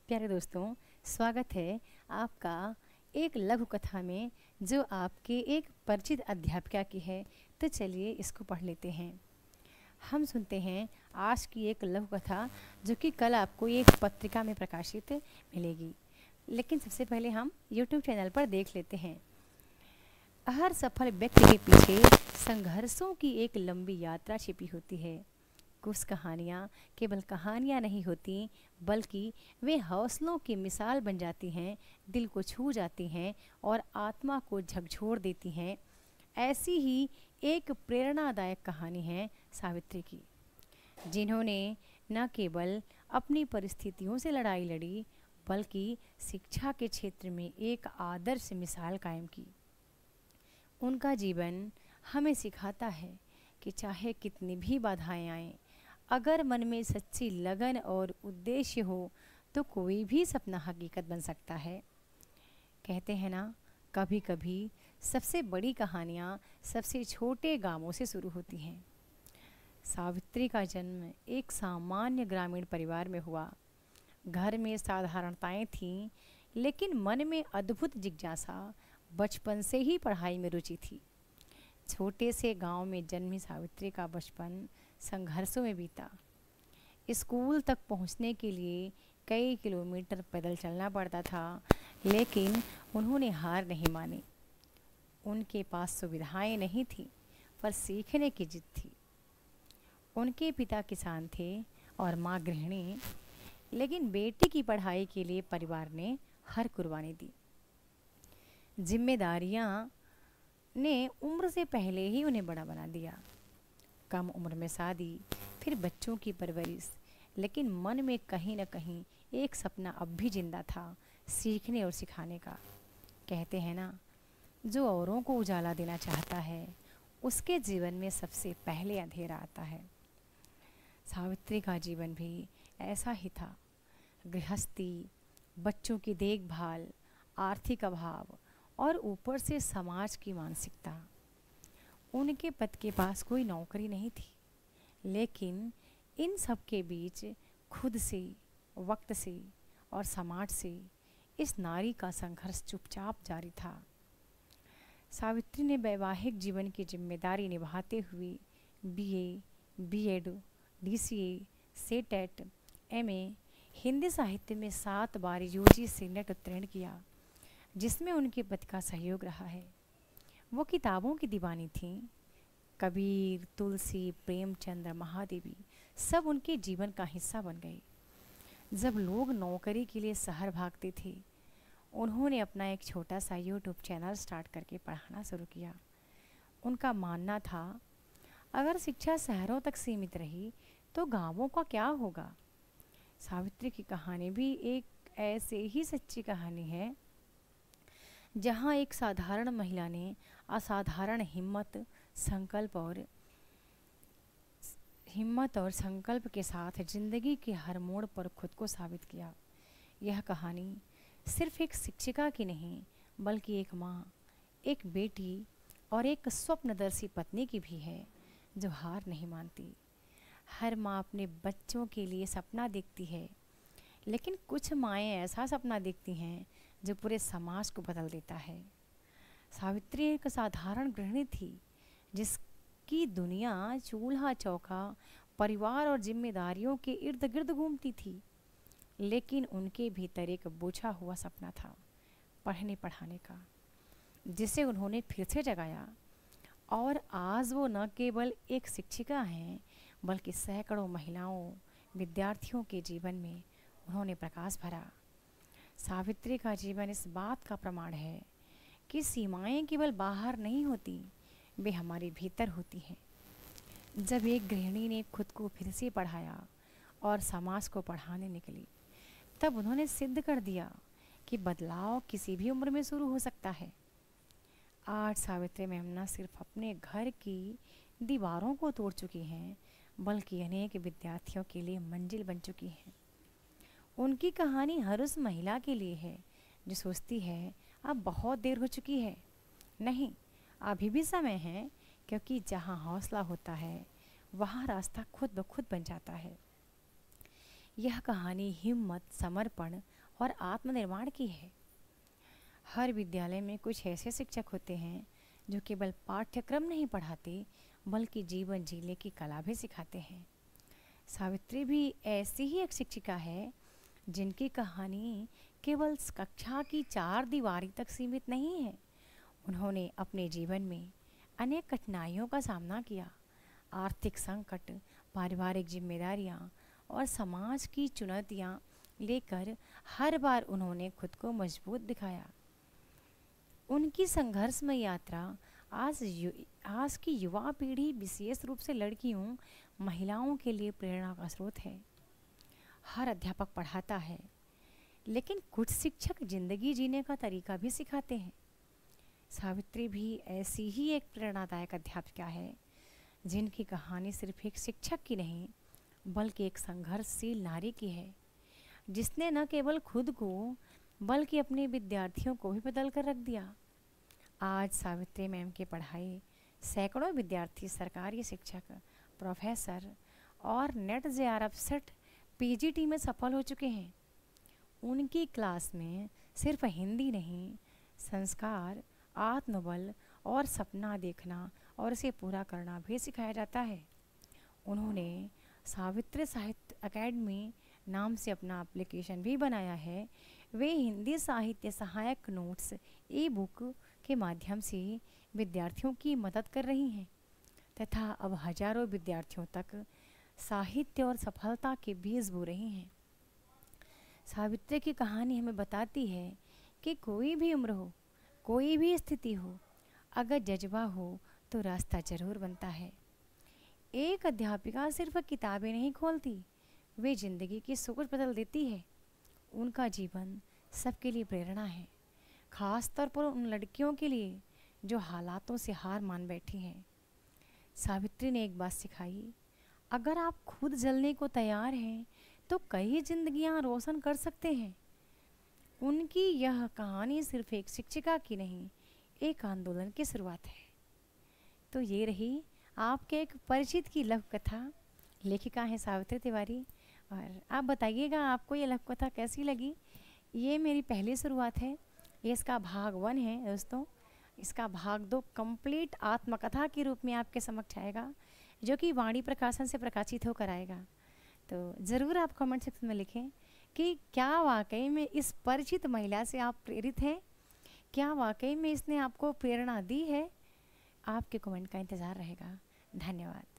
प्यारे दोस्तों, स्वागत है आपका एक लघु कथा में जो आपके एक परिचित अध्यापिका की है। तो चलिए इसको पढ़ लेते हैं। हम सुनते हैं आज की एक लघु कथा जो कि कल आपको एक पत्रिका में प्रकाशित मिलेगी। लेकिन सबसे पहले हम YouTube चैनल पर देख लेते हैं। हर सफल व्यक्ति के पीछे संघर्षों की एक लंबी यात्रा छिपी होती है। कुछ कहानियाँ केवल कहानियाँ नहीं होती, बल्कि वे हौसलों की मिसाल बन जाती हैं, दिल को छू जाती हैं और आत्मा को झकझोर देती हैं। ऐसी ही एक प्रेरणादायक कहानी है सावित्री की, जिन्होंने न केवल अपनी परिस्थितियों से लड़ाई लड़ी, बल्कि शिक्षा के क्षेत्र में एक आदर्श मिसाल कायम की। उनका जीवन हमें सिखाता है कि चाहे कितनी भी बाधाएं आएं, अगर मन में सच्ची लगन और उद्देश्य हो तो कोई भी सपना हकीकत बन सकता है। कहते हैं ना, कभी कभी सबसे बड़ी कहानियाँ सबसे छोटे गांवों से शुरू होती हैं। सावित्री का जन्म एक सामान्य ग्रामीण परिवार में हुआ। घर में साधारणताएं थीं, लेकिन मन में अद्भुत जिज्ञासा, बचपन से ही पढ़ाई में रुचि थी। छोटे से गांव में जन्मी सावित्री का बचपन संघर्षों में बीता। स्कूल तक पहुंचने के लिए कई किलोमीटर पैदल चलना पड़ता था, लेकिन उन्होंने हार नहीं मानी। उनके पास सुविधाएं नहीं थीं, पर सीखने की जिद थी। उनके पिता किसान थे और माँ गृहिणी, लेकिन बेटी की पढ़ाई के लिए परिवार ने हर कुर्बानी दी। जिम्मेदारियाँ ने उम्र से पहले ही उन्हें बड़ा बना दिया। कम उम्र में शादी, फिर बच्चों की परवरिश, लेकिन मन में कहीं न कहीं एक सपना अब भी जिंदा था, सीखने और सिखाने का। कहते हैं ना, जो औरों को उजाला देना चाहता है, उसके जीवन में सबसे पहले अंधेरा आता है। सावित्री का जीवन भी ऐसा ही था। गृहस्थी, बच्चों की देखभाल, आर्थिक अभाव और ऊपर से समाज की मानसिकता। उनके पति के पास कोई नौकरी नहीं थी, लेकिन इन सब के बीच खुद से, वक्त से और समाज से इस नारी का संघर्ष चुपचाप जारी था। सावित्री ने वैवाहिक जीवन की जिम्मेदारी निभाते हुए बीए, बीएड, डीसीए, सेटेट, एमए, हिंदी साहित्य में 7 बार यूजी नेट उत्तीर्ण किया, जिसमें उनके पति का सहयोग रहा है। वो किताबों की दीवानी थीं। कबीर, तुलसी, प्रेमचंद्र, महादेवी सब उनके जीवन का हिस्सा बन गए। जब लोग नौकरी के लिए शहर भागते थे, उन्होंने अपना एक छोटा सा यूट्यूब चैनल स्टार्ट करके पढ़ाना शुरू किया। उनका मानना था, अगर शिक्षा शहरों तक सीमित रही तो गांवों का क्या होगा। सावित्री की कहानी भी एक ऐसे ही सच्ची कहानी है, जहाँ एक साधारण महिला ने असाधारण हिम्मत और संकल्प के साथ जिंदगी के हर मोड़ पर खुद को साबित किया। यह कहानी सिर्फ एक शिक्षिका की नहीं, बल्कि एक माँ, एक बेटी और एक स्वप्नदर्शी पत्नी की भी है, जो हार नहीं मानती। हर माँ अपने बच्चों के लिए सपना देखती है, लेकिन कुछ माएँ ऐसा सपना देखती हैं जो पूरे समाज को बदल देता है। सावित्री एक साधारण गृहिणी थी, जिसकी दुनिया चूल्हा चौका, परिवार और जिम्मेदारियों के इर्द गिर्द घूमती थी। लेकिन उनके भीतर एक बुझा हुआ सपना था, पढ़ने पढ़ाने का, जिसे उन्होंने फिर से जगाया। और आज वो न केवल एक शिक्षिका हैं, बल्कि सैकड़ों महिलाओं, विद्यार्थियों के जीवन में उन्होंने प्रकाश भरा। सावित्री का जीवन इस बात का प्रमाण है कि सीमाएं केवल बाहर नहीं होती, वे हमारे भीतर होती हैं। जब एक गृहिणी ने खुद को फिर से पढ़ाया और समाज को पढ़ाने निकली, तब उन्होंने सिद्ध कर दिया कि बदलाव किसी भी उम्र में शुरू हो सकता है। आज सावित्री मैम न सिर्फ अपने घर की दीवारों को तोड़ चुकी हैं, बल्कि अनेक विद्यार्थियों के लिए मंजिल बन चुकी हैं। उनकी कहानी हर उस महिला के लिए है जो सोचती है अब बहुत देर हो चुकी है। नहीं, अभी भी समय है, क्योंकि जहाँ हौसला होता है, वहाँ रास्ता खुद ब खुद बन जाता है। यह कहानी हिम्मत, समर्पण और आत्मनिर्माण की है। हर विद्यालय में कुछ ऐसे शिक्षक होते हैं जो केवल पाठ्यक्रम नहीं पढ़ाते, बल्कि जीवन जीने की कला भी सिखाते हैं। सावित्री भी ऐसी ही एक शिक्षिका है जिनकी कहानी केवल कक्षा की चार दीवारी तक सीमित नहीं है। उन्होंने अपने जीवन में अनेक कठिनाइयों का सामना किया। आर्थिक संकट, पारिवारिक जिम्मेदारियां और समाज की चुनौतियां लेकर हर बार उन्होंने खुद को मजबूत दिखाया। उनकी संघर्षमय यात्रा आज की युवा पीढ़ी, विशेष रूप से लड़कियों, महिलाओं के लिए प्रेरणा का स्रोत है। हर अध्यापक पढ़ाता है, लेकिन कुछ शिक्षक जिंदगी जीने का तरीका भी सिखाते हैं। सावित्री भी ऐसी ही एक प्रेरणादायक अध्यापिका है जिनकी कहानी सिर्फ एक शिक्षक की नहीं, बल्कि एक संघर्षशील नारी की है, जिसने न केवल खुद को बल्कि अपने विद्यार्थियों को भी बदल कर रख दिया। आज सावित्री मैम की पढ़ाई सैकड़ों विद्यार्थी, सरकारी शिक्षक, प्रोफेसर और नेट JRF सेट PGT में सफल हो चुके हैं। उनकी क्लास में सिर्फ हिंदी नहीं, संस्कार, आत्मबल और सपना देखना और इसे पूरा करना भी सिखाया जाता है। उन्होंने सावित्री साहित्य अकेडमी नाम से अपना एप्लीकेशन भी बनाया है। वे हिंदी साहित्य सहायक नोट्स, ई-बुक के माध्यम से विद्यार्थियों की मदद कर रही हैं तथा अब हजारों विद्यार्थियों तक साहित्य और सफलता के बीज बो रही हैं। सावित्री की कहानी हमें बताती है कि कोई भी उम्र हो, कोई भी स्थिति हो, अगर जज्बा हो तो रास्ता जरूर बनता है। एक अध्यापिका सिर्फ किताबें नहीं खोलती, वे जिंदगी की सोच बदल देती है। उनका जीवन सबके लिए प्रेरणा है, खास तौर पर उन लड़कियों के लिए जो हालातों से हार मान बैठी हैं। सावित्री ने एक बात सिखाई, अगर आप खुद जलने को तैयार हैं तो कई जिंदगियां रोशन कर सकते हैं। उनकी यह कहानी सिर्फ एक शिक्षिका की नहीं, एक आंदोलन की शुरुआत है। तो ये रही आपके एक परिचित की लघु कथा। लेखिका है सावित्री तिवारी। और आप बताइएगा आपको ये लघु कथा कैसी लगी। ये मेरी पहली शुरुआत है, ये इसका भाग 1 है दोस्तों। इसका भाग 2 कंप्लीट आत्मकथा के रूप में आपके समक्ष आएगा, जो कि वाणी प्रकाशन से प्रकाशित होकर आएगा। तो ज़रूर आप कमेंट सेक्शन में लिखें कि क्या वाकई में इस परिचित महिला से आप प्रेरित हैं, क्या वाकई में इसने आपको प्रेरणा दी है। आपके कमेंट का इंतज़ार रहेगा। धन्यवाद।